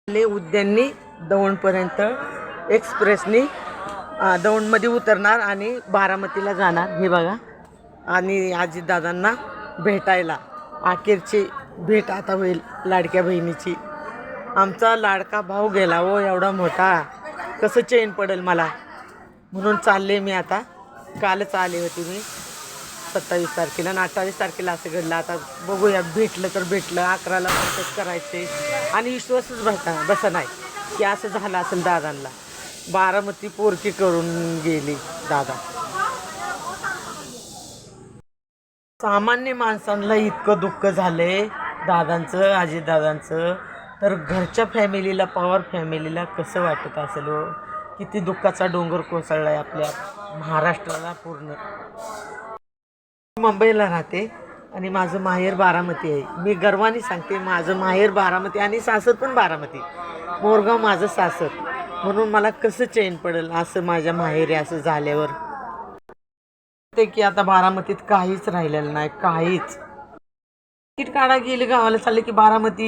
ले उद्याननी दौंडपर्यंत एक्सप्रेसनी दौंडमध्ये उतरणार आणि बारामतीला जाणार. हे बघा, आणि आजीदादांना भेटायला अखेरची भेट आता होईल लाडक्या बहिणीची. आमचा लाडका भाऊ गेला हो एवढा मोठा, कसं चैन पडेल मला, म्हणून चालले मी आता. कालच आले होते मी 27 तारखेला आणि 28 तारखेला असं घडलं. आता बघूया, भेटलं तर भेटलं. 11ला परत करायचे आणि विश्वासच बसा नाही की असं झालं असेल. दादांना बारामती पोरकी करून गेली दादा. सामान्य माणसांना इतकं दुःख झालंय दादांचं, अजितदादांचं, तर घरच्या फॅमिलीला, पवार फॅमिलीला कसं वाटत असेल हो. किती दुःखाचा डोंगर कोसळलाय आपल्या महाराष्ट्राला पूर्ण. मुंबईला राहते आणि माझं माहेर बारामती आहे. मी गर्वाने सांगते, माझं माहेर बारामती आणि सासर पण बारामती. मोरगाव माझं सासर, म्हणून मला कसं चैन पडेल असं माझ्या माहेरी असं झाल्यावर. ते की आता बारामतीत काहीच राहिलेलं नाही, काहीच. तिकीट काढा गेले गावाला चालले की बारामती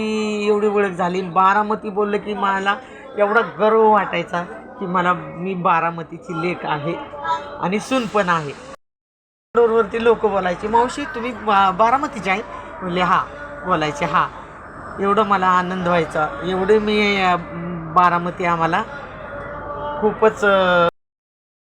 एवढी ओळख झाली. बारामती बोललं की मला एवढा गर्व वाटायचा की मी बारामतीची लेक आहे आणि सून पण आहे. रोडवरती लोक बोलायचे, मावशी तुम्ही बारामतीचे आहे? बोलले हा. बोलायचे हा. एवढं मला आनंद व्हायचा. एवढे मी बारामती आम्हाला खूपच